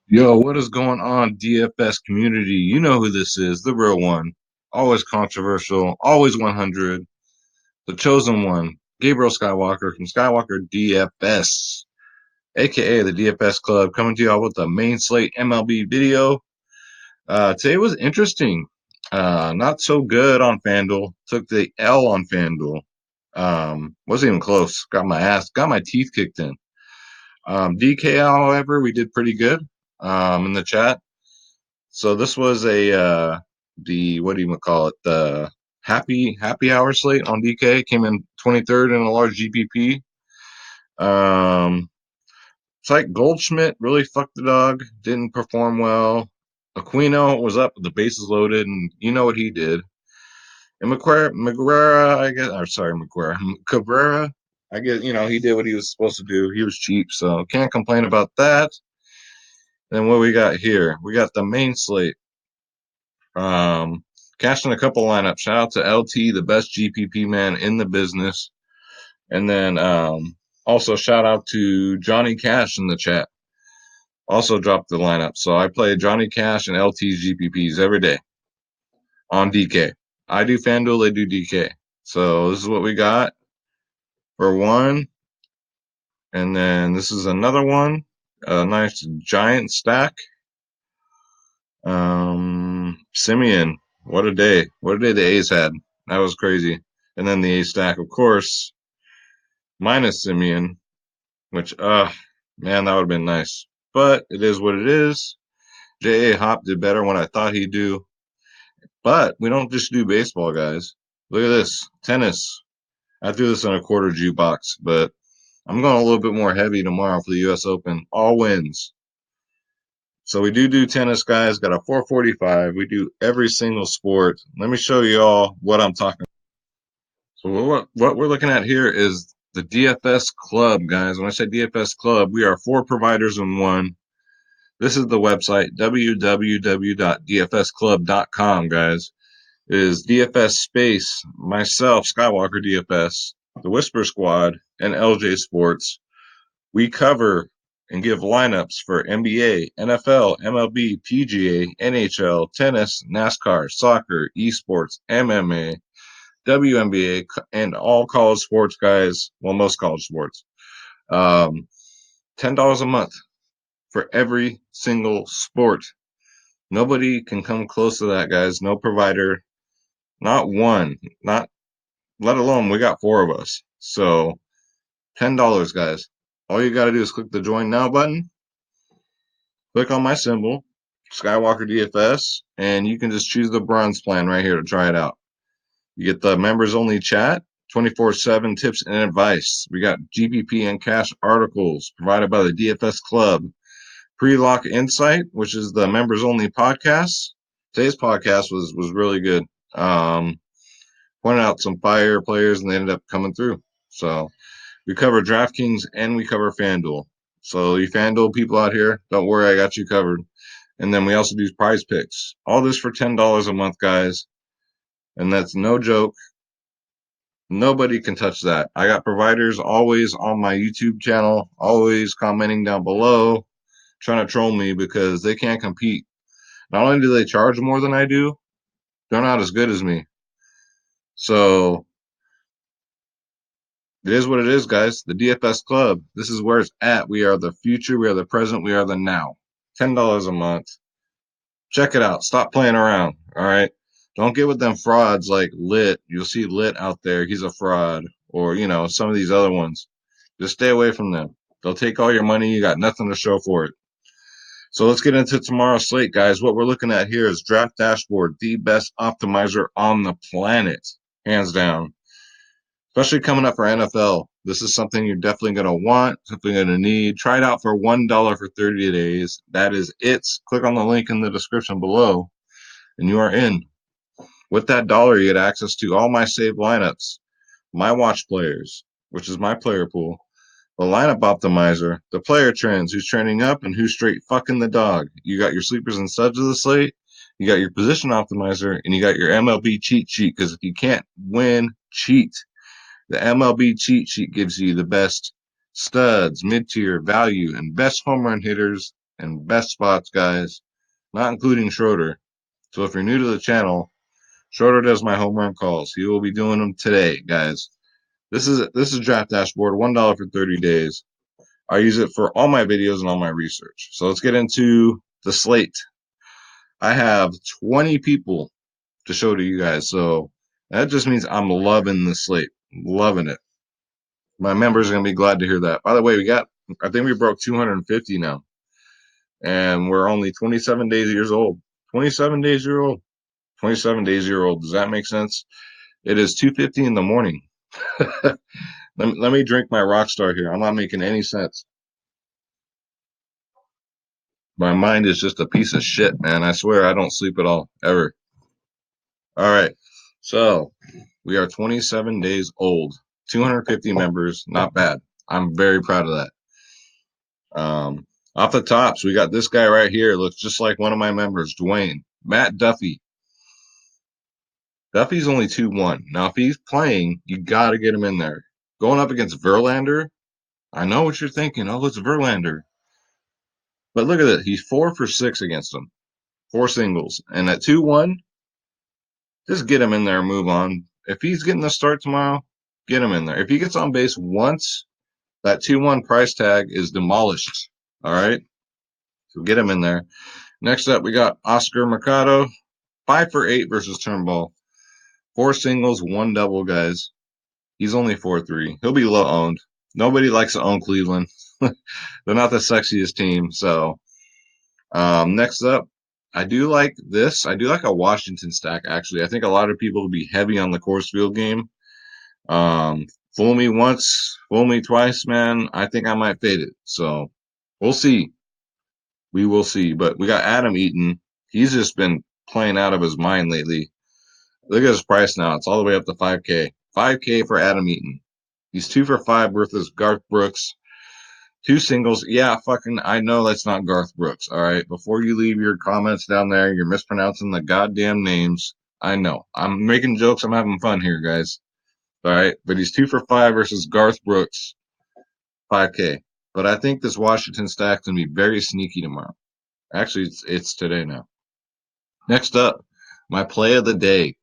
Yo, what is going on, DFS community? You know who this is, the real one. Always controversial, always 100, the chosen one, Gabriel Skywalker from Skywalker DFS, aka the DFS Club, coming to y'all with the main slate MLB video. Today was interesting. Not so good on FanDuel. Took the L on FanDuel. Wasn't even close. Got my teeth kicked in. DK, however, we did pretty good in the chat. So this was the what do you call it? The happy hour slate on DK came in 23rd in a large GPP. It's like Goldschmidt really fucked the dog, didn't perform well. Aquino was up with the bases loaded, and you know what he did. And McGuire, I guess, or sorry, McGuire, Cabrera, I guess, he did what he was supposed to do. He was cheap, so can't complain about that. Then what we got here? We got the main slate. Cashing a couple lineups. Shout out to LT, the best GPP man in the business. And then also shout out to Johnny Cash in the chat. Also dropped the lineup. So I play Johnny Cash and LT's GPPs every day on DK. I do FanDuel, they do DK. So this is what we got for one. And then this is another one. A nice giant stack. Simeon, what a day. What a day the A's had. That was crazy. And then the A stack, of course, minus Simeon, which, man, that would have been nice. But it is what it is. J.A. Hop did better when I thought he'd do. But we don't just do baseball, guys. Look at this. Tennis. I threw this in a quarter jukebox, but I'm going a little bit more heavy tomorrow for the U.S. Open. All wins. So we do tennis, guys. Got a 445. We do every single sport. Let me show you all what I'm talking about. So what we're looking at here is the DFS Club, guys. When I say DFS Club, we are 4 providers in one. This is the website, www.dfsclub.com, guys. It is DFS Space, myself, Skywalker DFS, the Whisper Squad, and LJ Sports. We cover and give lineups for NBA, NFL, MLB, PGA, NHL, tennis, NASCAR, soccer, esports, MMA, WNBA, and all college sports, guys. Well, most college sports. $10 a month for every single sport. Nobody can come close to that, guys. No provider, not one, not let alone we got 4 of us. So $10, guys. All you got to do is click the join now button, click on my symbol, Skywalker DFS, and you can just choose the bronze plan right here to try it out. You get the members only chat, 24/7 tips and advice. We got GPP and cash articles provided by the DFS Club. Pre-lock insight, which is the members only podcast. Today's podcast was really good. Pointed out some fire players and they ended up coming through. So we cover DraftKings and we cover FanDuel. So you FanDuel people out here, don't worry, I got you covered. And then we also do prize picks. All this for $10 a month, guys. And that's no joke. Nobody can touch that. I got providers always on my YouTube channel, always commenting down below, trying to troll me because they can't compete. Not only do they charge more than I do, they're not as good as me. So it is what it is, guys. The DFS Club. This is where it's at. We are the future. We are the present. We are the now. $10 a month. Check it out. Stop playing around. All right. Don't get with them frauds like Lit. You'll see Lit out there. He's a fraud. Or, some of these other ones. Just stay away from them. They'll take all your money. You got nothing to show for it. So let's get into tomorrow's slate, guys. What we're looking at here is Draft Dashboard, the best optimizer on the planet, hands down. Especially coming up for NFL. This is something you're definitely going to want, something you're going to need. Try it out for $1 for 30 days. That is it. Click on the link in the description below, and you are in. With that dollar, you get access to all my saved lineups, my watch players, which is my player pool, the lineup optimizer, the player trends, who's trending up and who's straight fucking the dog. You got your sleepers and studs of the slate, you got your position optimizer, and you got your MLB cheat sheet, because if you can't win, cheat. The MLB cheat sheet gives you the best studs, mid-tier, value, and best home run hitters and best spots, guys, not including Schroeder. So if you're new to the channel, Schroeder does my home run calls. He will be doing them today, guys. This is Draft Dashboard, $1 for 30 days. I use it for all my videos and all my research. So let's get into the slate. I have 20 people to show to you guys. So that just means I'm loving the slate. Loving it. My members are going to be glad to hear that. By the way, I think we broke 250 now. And we're only 27 days years old. 27 days year old. 27 days year old. Does that make sense? It is 2:50 in the morning. Let me drink my Rockstar here. I'm not making any sense. My mind is just a piece of shit, man. I swear I don't sleep at all, ever. All right. So we are 27 days old, 250 members. Not bad. I'm very proud of that. Off the tops, we got this guy right here. Looks just like one of my members, Dwayne. Matt Duffy. Duffy's only 2-1. Now, if he's playing, you got to get him in there. Going up against Verlander, I know what you're thinking. Oh, it's Verlander. But look at it. He's 4 for 6 against him. 4 singles. And at 2-1, just get him in there and move on. If he's getting the start tomorrow, get him in there. If he gets on base once, that 2-1 price tag is demolished. All right? So get him in there. Next up, we got Oscar Mercado. 5 for 8 versus Turnbull. 4 singles, 1 double, guys. He's only 4-3. He'll be low owned. Nobody likes to own Cleveland. They're not the sexiest team. So next up, I do like this. I do like a Washington stack, actually. I think a lot of people will be heavy on the Coors Field game. Fool me once, fool me twice, man. I think I might fade it. So we'll see. We will see. But we got Adam Eaton. He's just been playing out of his mind lately. Look at his price now. It's all the way up to 5K. 5K for Adam Eaton. He's 2 for 5 versus Garth Brooks. 2 singles. Yeah, fucking, I know that's not Garth Brooks. All right. Before you leave your comments down there, you're mispronouncing the goddamn names. I know. I'm making jokes. I'm having fun here, guys. All right. But he's 2 for 5 versus Garth Brooks. 5K. But I think this Washington stack can be very sneaky tomorrow. Actually, it's today now. Next up, my play of the day.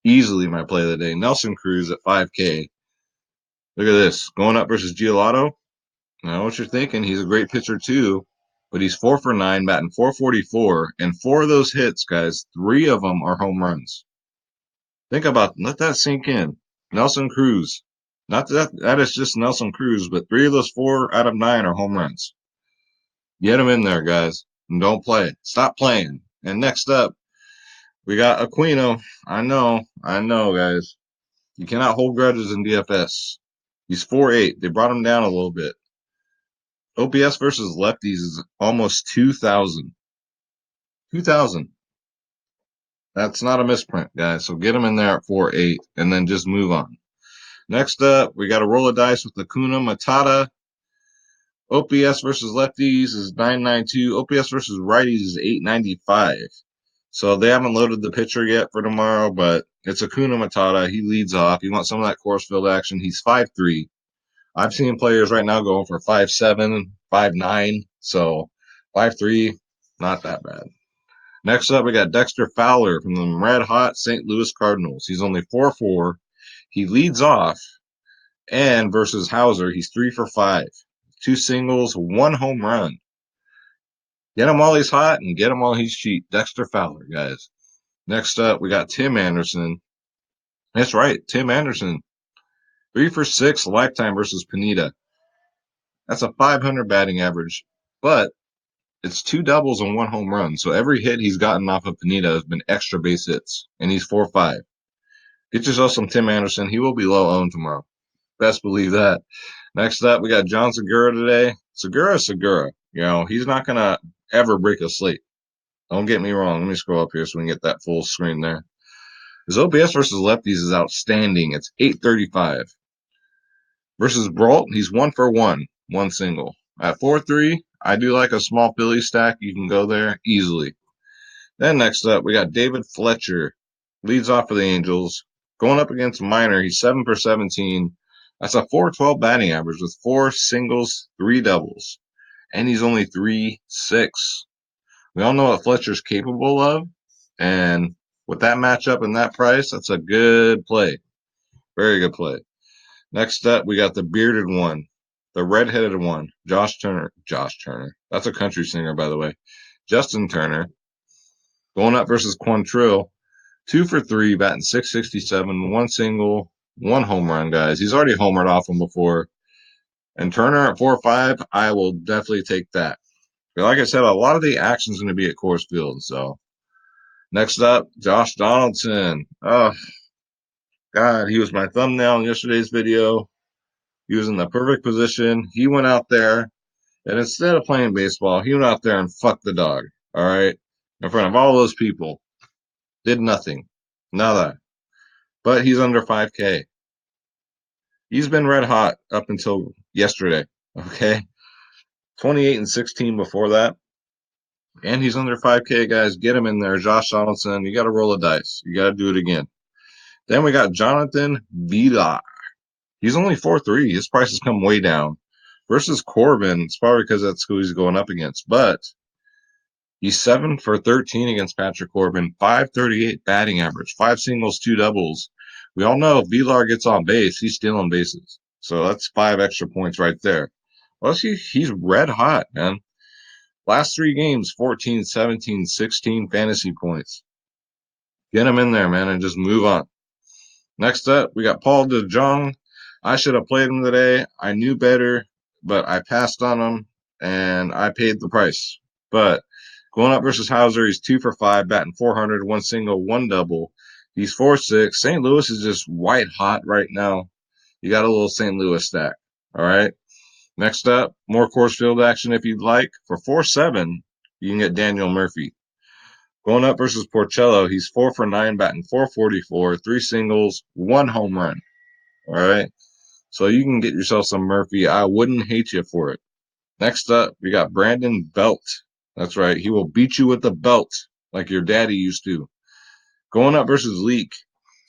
Easily my play of the day. Nelson Cruz at 5K. Look at this. Going up versus Giolotto. I know what you're thinking. He's a great pitcher too, but he's 4 for 9, batting 444, and 4 of those hits, guys, 3 of them are home runs. Let that sink in. Nelson Cruz. Not that is just Nelson Cruz, but 3 of those 4 out of 9 are home runs. Get him in there, guys, and don't play. Stop playing. And next up, we got Aquino. I know, guys. You cannot hold grudges in DFS. He's 4-8. They brought him down a little bit. OPS versus lefties is almost 2,000. 2,000. That's not a misprint, guys. So get him in there at 4-8 and then just move on. Next up, we got a roll of dice with the Kuna Matata. OPS versus lefties is 992. OPS versus righties is 895. So they haven't loaded the pitcher yet for tomorrow, but it's Akuna Matata. He leads off. You want some of that course field action. He's 5'3". I've seen players right now going for 5'7", 5'9". So 5'3", not that bad. Next up, we got Dexter Fowler from the red hot St. Louis Cardinals. He's only 4-4. He leads off. And versus Hauser, he's 3 for 5. 2 singles, 1 home run. Get him while he's hot and get him while he's cheap. Dexter Fowler, guys. Next up, we got Tim Anderson. That's right, Tim Anderson. 3 for 6 lifetime versus Pineda. That's a 500 batting average, but it's 2 doubles and 1 home run. So every hit he's gotten off of Pineda has been extra base hits, and he's 4-5. Get yourself some Tim Anderson. He will be low owned tomorrow. Best believe that. Next up, we got John Segura today. Segura. You know, he's not going to ever break a slate. Don't get me wrong. Let me scroll up here so we can get that full screen there. His OPS versus lefties is outstanding. It's 835. Versus Brault, he's 1 for 1, 1 single. At 4-3, I do like a small Philly stack. You can go there easily. Then next up, we got David Fletcher. Leads off for the Angels. Going up against Minor, he's 7 for 17. That's a 412 batting average with 4 singles, 3 doubles. and he's only 3.6. We all know what Fletcher's capable of, and with that matchup and that price, that's a good play. Very good play. Next up, we got the bearded one, the redheaded one, Josh Turner. Josh Turner. That's a country singer, by the way. Justin Turner going up versus Quantrill. 2 for 3, batting .667, one single, one home run, guys. He's already homered off him before. And Turner at 4.5, I will definitely take that. But like I said, a lot of the action's going to be at Coors Field. So next up, Josh Donaldson. Oh, God, he was my thumbnail in yesterday's video. He was in the perfect position. He went out there, and instead of playing baseball, he went out there and fucked the dog, all right, in front of all those people. Did nothing. Nada. But he's under 5K. He's been red hot up until yesterday, okay? 28 and 16 before that. And he's under 5K, guys. Get him in there. Josh Donaldson, you got to roll the dice. You got to do it again. Then we got Jonathan Vila. He's only 4.3. His price has come way down. Versus Corbin, it's probably because that's who he's going up against. But he's 7 for 13 against Patrick Corbin, 538 batting average, 5 singles, 2 doubles. We all know if Villar gets on base, he's stealing bases. So that's 5 extra points right there. Well, he's red hot, man. Last 3 games, 14, 17, 16 fantasy points. Get him in there, man, and just move on. Next up, we got Paul DeJong. I should have played him today. I knew better, but I passed on him, and I paid the price. But going up versus Hauser, he's 2 for 5, batting .400, one single, one double. He's 4.6. St. Louis is just white hot right now. You got a little St. Louis stack. All right. Next up, more Coors Field action if you'd like. For 4.7, you can get Daniel Murphy. Going up versus Porcello, he's 4 for 9, batting .444, 3 singles, 1 home run. All right. So you can get yourself some Murphy. I wouldn't hate you for it. Next up, we got Brandon Belt. That's right. He will beat you with the belt like your daddy used to. Going up versus Leak,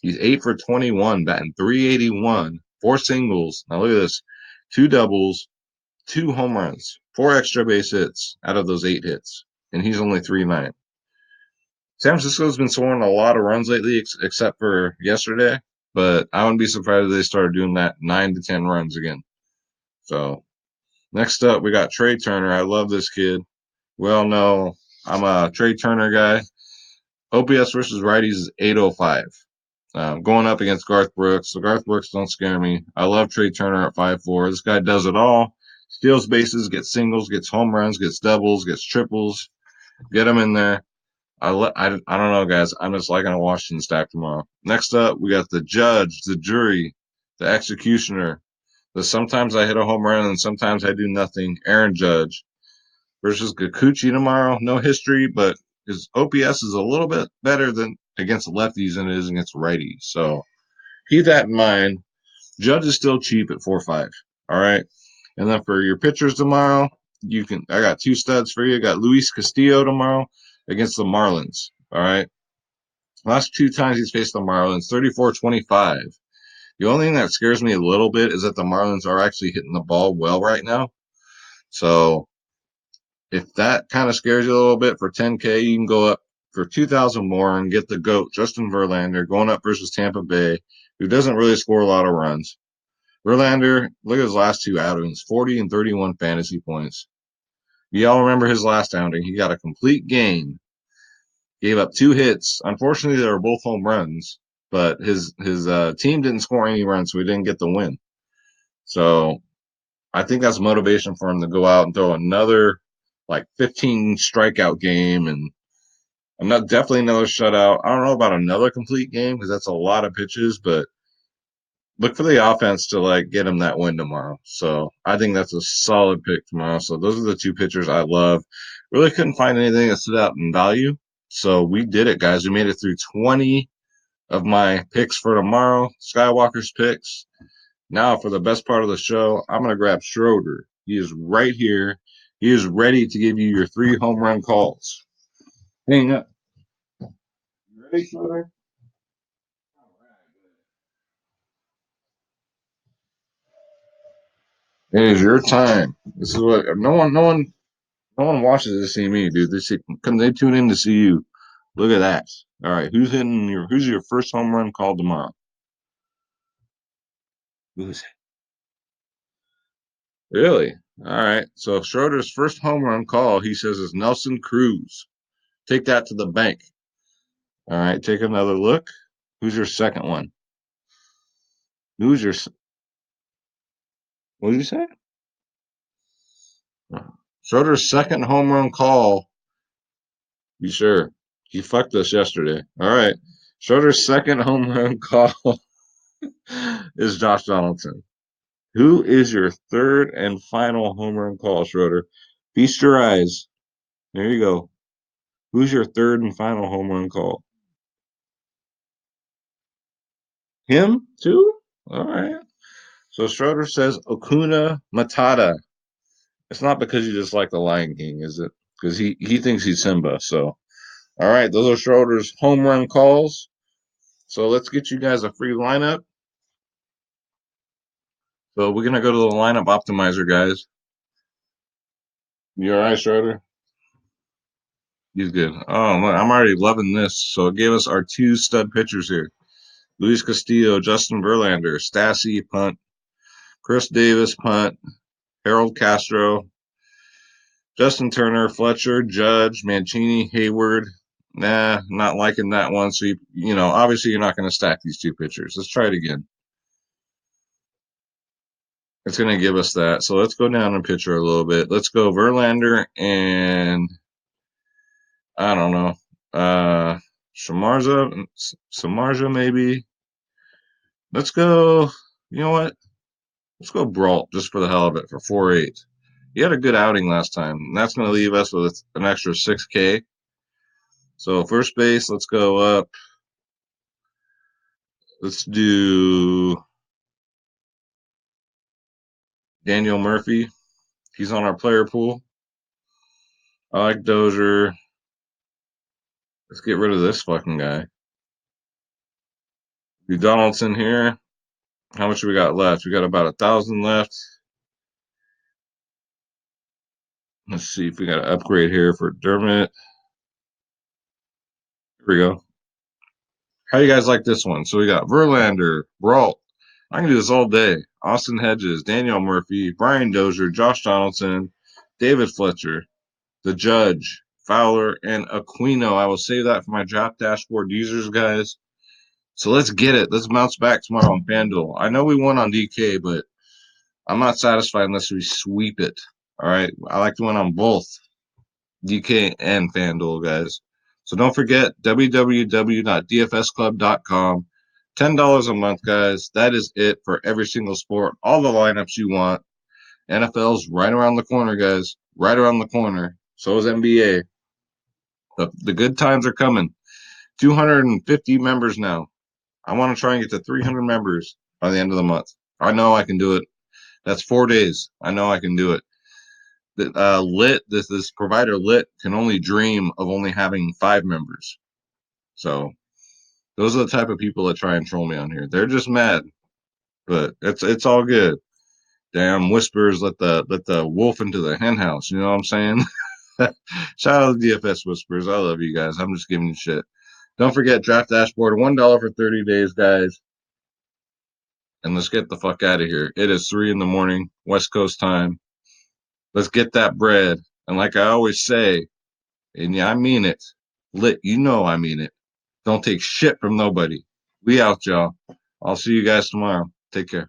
he's 8 for 21, batting .381, 4 singles. Now look at this. 2 doubles, 2 home runs, 4 extra base hits out of those 8 hits. And he's only 3.9. San Francisco's been scoring a lot of runs lately, except for yesterday. But I wouldn't be surprised if they started doing that 9 to 10 runs again. So next up, we got Trey Turner. I love this kid. We all know I'm a Trey Turner guy. OPS versus righties is 805. Going up against Garth Brooks. So Garth Brooks don't scare me. I love Trey Turner at 5.4. This guy does it all. Steals bases, gets singles, gets home runs, gets doubles, gets triples. Get him in there. I don't know, guys. I'm just liking a Washington stack tomorrow. Next up, we got the judge, the jury, the executioner. The sometimes I hit a home run and sometimes I do nothing. Aaron Judge versus Kikuchi tomorrow. No history, but his OPS is a little bit better than against lefties than it is against righties. So keep that in mind. Judge is still cheap at 4.5. All right. And then for your pitchers tomorrow, I got 2 studs for you. I got Luis Castillo tomorrow against the Marlins. All right. Last 2 times he's faced the Marlins, 34-25. The only thing that scares me a little bit is that the Marlins are actually hitting the ball well right now. So if that kind of scares you a little bit, for 10K, you can go up for 2,000 more and get the GOAT, Justin Verlander, going up versus Tampa Bay, who doesn't really score a lot of runs. Verlander, look at his last 2 outings, 40 and 31 fantasy points. You all remember his last outing. He got a complete game, gave up 2 hits. Unfortunately, they were both home runs, but his team didn't score any runs, so he didn't get the win. So I think that's motivation for him to go out and throw another like 15 strikeout game, and definitely another shutout. I don't know about another complete game because that's a lot of pitches, but look for the offense to like get him that win tomorrow. So I think that's a solid pick tomorrow. So those are the 2 pitchers I love. Really couldn't find anything that stood out in value. So we did it, guys. We made it through 20 of my picks for tomorrow, Skywalker's picks. Now for the best part of the show, I'm going to grab Schroeder. He is right here. He is ready to give you your 3 home run calls. Hang up. You ready, Schroeder? It is your time. This is what no one watches to see me, dude. They tune in to see you. Look at that. All right, who's your first home run call tomorrow? Who's Really? All right. So Schroeder's first home run call, he says, is Nelson Cruz. Take that to the bank. All right. Take another look. Who's your second one? Who's your? What did you say? Schroeder's second home run call. You sure? He fucked us yesterday. All right. Schroeder's second home run call is Josh Donaldson. Who is your third and final home run call, Schroeder? Feast your eyes. There you go. Who's your third and final home run call? Him too? All right. So Schroeder says Okuna Matata. It's not because you just like the Lion King, is it? Because he thinks he's Simba. So all right, those are Schroeder's home run calls. So let's get you guys a free lineup. So we're gonna go to the lineup optimizer, guys. You all right, Schroeder? He's good. Oh, look, I'm already loving this. So it gave us our two stud pitchers here: Luis Castillo, Justin Verlander, Stassi punt, Chris Davis punt, Harold Castro, Justin Turner, Fletcher, Judge, Mancini, Hayward. Nah, not liking that one. So obviously you're not going to stack these two pitchers. Let's try it again. It's going to give us that. So let's go down and pitcher a little bit. Let's go Verlander and I don't know. Samarza maybe. Let's go. You know what? Let's go Brault just for the hell of it for 4.8. He had a good outing last time. And that's going to leave us with an extra 6K. So first base, let's go up. Let's do Daniel Murphy. He's on our player pool. I like Dozier. Let's get rid of this fucking guy. Do Donaldson here. How much we got left? We got about 1,000 left. Let's see if we got an upgrade here for Dermott. Here we go. How you guys like this one? So we got Verlander, Brault. I can do this all day. Austin Hedges, Daniel Murphy, Brian Dozier, Josh Donaldson, David Fletcher, the Judge, Fowler, and Aquino. I will save that for my draft dashboard users, guys. So let's get it. Let's bounce back tomorrow on FanDuel. I know we won on DK, but I'm not satisfied unless we sweep it. All right. I like to win on both DK and FanDuel, guys. So don't forget www.dfsclub.com. $10 a month, guys. That is it for every single sport. All the lineups you want. NFL's right around the corner, guys. Right around the corner. So is NBA. The good times are coming. 250 members now. I want to try and get to 300 members by the end of the month. I know I can do it. That's 4 days. I know I can do it. This provider Lit can only dream of only having 5 members. So those are the type of people that try and troll me on here. They're just mad, but it's all good. Damn whispers let the wolf into the hen house. You know what I'm saying? Shout out to DFS whispers. I love you guys. I'm just giving you shit. Don't forget draft dashboard $1 for 30 days, guys. And let's get the fuck out of here. It is 3 in the morning, West Coast time. Let's get that bread. And like I always say, and yeah, I mean it. Lit, I mean it. Don't take shit from nobody. We out, y'all. I'll see you guys tomorrow. Take care.